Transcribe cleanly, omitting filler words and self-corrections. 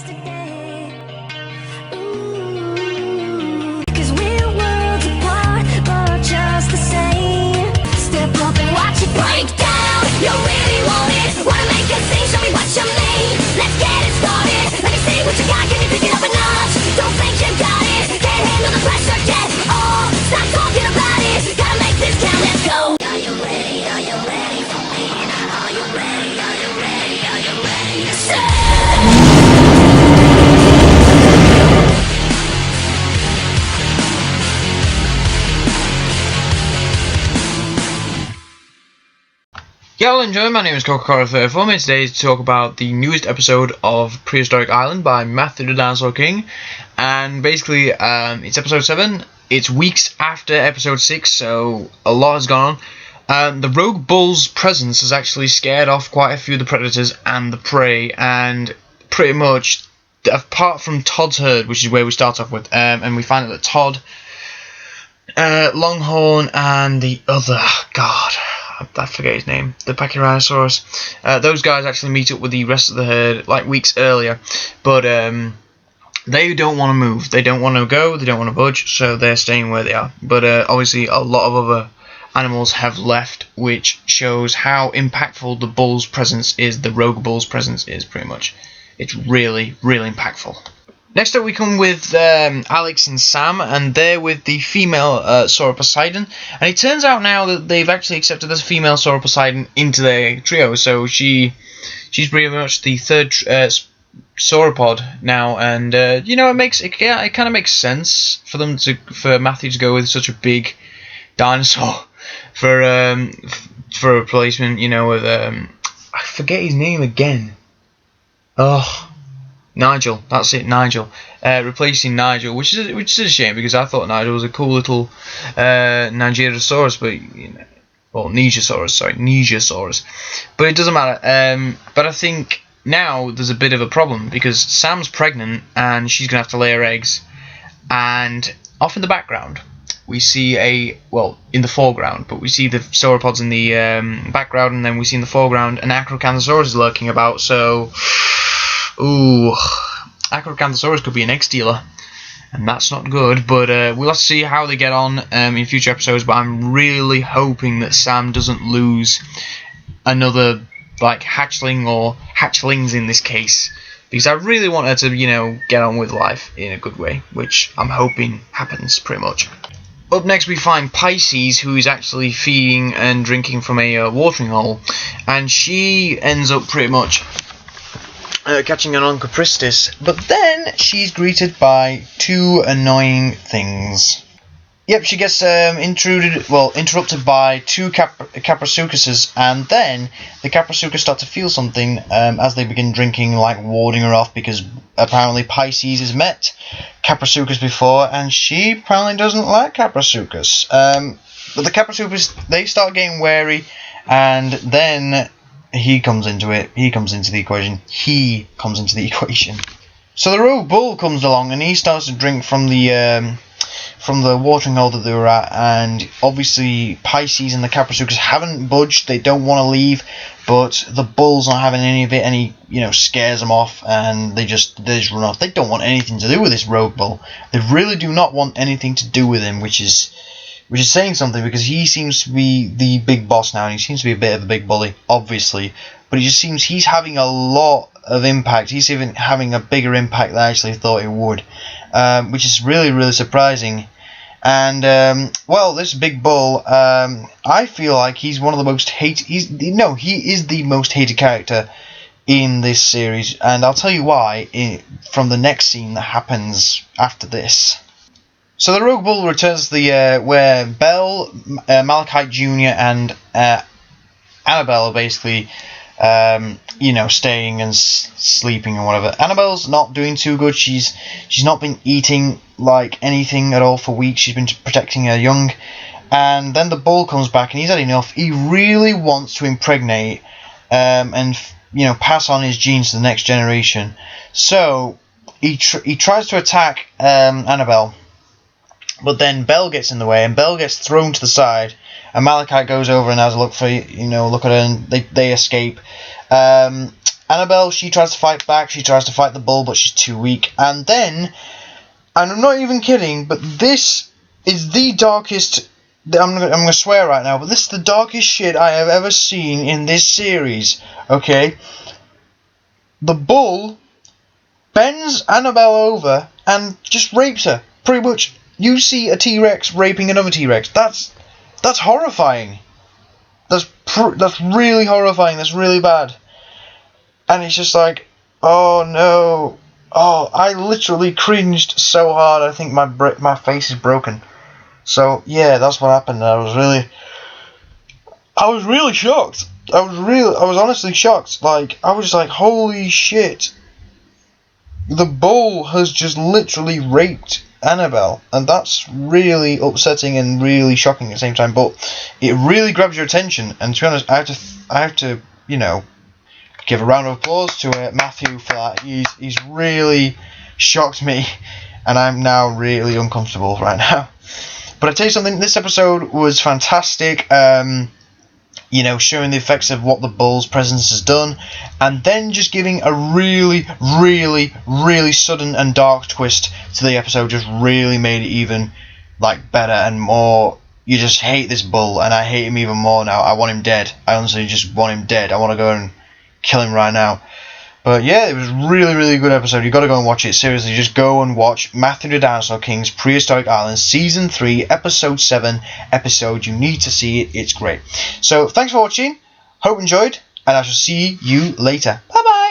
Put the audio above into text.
yesterday. Ooh, 'cause we're worlds apart, but just the same. Step up and watch it break down. You really want it? Wanna make a scene? Show me what you mean. Let's get it started. Let me see what you got. Can you pick it up a notch? Don't think you got it. Can't handle the pressure yet. Oh, stop talking about it. Gotta make this count. Let's go. Are you ready? Are you ready for me? Are you ready? Are you ready? Are you ready to say? Hello, enjoy. My name is Coca-Cola34. Me today to talk about the newest episode of Prehistoric Island by Matthew the Dinosaur King, and basically, it's episode 7. It's weeks after episode 6, so a lot has gone on. The rogue bull's presence has actually scared off quite a few of the predators and the prey, and pretty much, apart from Todd's herd, which is where we start off with, and we find out that Todd, Longhorn, and the other, I forget his name, the Pachyrhinosaurus, those guys actually meet up with the rest of the herd like weeks earlier, but they don't want to move, they don't want to go, they don't want to budge, so they're staying where they are. But obviously a lot of other animals have left, which shows how impactful the bull's presence is, the rogue bull's presence is, pretty much. It's really, really impactful. Next up we come with Alex and Sam, and they're with the female Sauroposeidon, and it turns out now that they've actually accepted this female Sauroposeidon into their trio, so she's pretty much the third sauropod now, and you know, it kind of makes sense for Matthew to go with such a big dinosaur for a replacement, you know, with I forget his name again. Oh. Nigel, that's it, Nigel. Replacing Nigel, which is a shame, because I thought Nigel was a cool little Nigerosaurus, but Nigersaurus. But it doesn't matter. But I think now there's a bit of a problem, because Sam's pregnant and she's gonna have to lay her eggs. And off in the background, we see in the foreground, but we see the sauropods in the background, and then we see in the foreground an Acrocanthosaurus lurking about. So. Ooh, Acrocanthosaurus could be an egg stealer, and that's not good, but we'll have to see how they get on in future episodes, but I'm really hoping that Sam doesn't lose another, like, hatchling or hatchlings in this case, because I really want her to, you know, get on with life in a good way, which I'm hoping happens, pretty much. Up next we find Pisces, who is actually feeding and drinking from a watering hole, and she ends up pretty much catching an Onchopristis, but then she's greeted by two annoying things. Yep, she gets interrupted by two Caprasuchuses, and then the Caprasuchus start to feel something as they begin drinking, like warding her off, because apparently Pisces has met Caprasuchus before, and she apparently doesn't like Caprasuchus. But the Caprasuchus, they start getting wary, and then he comes into the equation. So the rogue bull comes along, and he starts to drink from the watering hole that they were at, and obviously Pisces and the Caprasuchus haven't budged. They don't want to leave, but the bull's not having any of it, and he, you know, scares them off, and they just run off. They don't want anything to do with this rogue bull. They really do not want anything to do with him, which is saying something, because he seems to be the big boss now, and he seems to be a bit of a big bully, obviously, but it just seems he's having a lot of impact. He's even having a bigger impact than I actually thought he would, which is really, really surprising. And this big bull, I feel like he's one of the most hated. He is the most hated character in this series, and I'll tell you why from the next scene that happens after this. So the rogue bull returns to where Belle, Malachite Jr. and Annabelle are basically, staying and sleeping and whatever. Annabelle's not doing too good. She's not been eating like anything at all for weeks. She's been protecting her young, and then the bull comes back, and he's had enough. He really wants to impregnate and pass on his genes to the next generation. So he tries to attack Annabelle. But then Belle gets in the way, and Belle gets thrown to the side, and Malachite goes over and has a look at her, and they escape. Annabelle, she tries to fight back, she tries to fight the bull, but she's too weak. And then, and I'm not even kidding, but this is the darkest, I'm gonna swear right now, but this is the darkest shit I have ever seen in this series, okay? The bull bends Annabelle over and just rapes her, pretty much. You see a T-Rex raping another T-Rex. That's horrifying. That's really horrifying. That's really bad. And it's just like, oh no. Oh, I literally cringed so hard. I think my face is broken. So yeah, that's what happened. I was really shocked. I was honestly shocked. Like, I was like, holy shit. The bull has just literally raped Annabelle, and that's really upsetting and really shocking at the same time. But it really grabs your attention, and to be honest, I have to, give a round of applause to Matthew for that. He's really shocked me, and I'm now really uncomfortable right now. But I tell you something, this episode was fantastic. Showing the effects of what the bull's presence has done, and then just giving a really, really, really sudden and dark twist to the episode. Just really made it even better and more. You just hate this bull, and I hate him even more now. I want him dead. I honestly just want him dead. I want to go and kill him right now. But yeah, it was really, really good episode. You got to go and watch it. Seriously, just go and watch Matthew the Dinosaur King's Prehistoric Island Season 3, Episode 7 episode. You need to see it. It's great. So, thanks for watching. Hope you enjoyed, and I shall see you later. Bye-bye.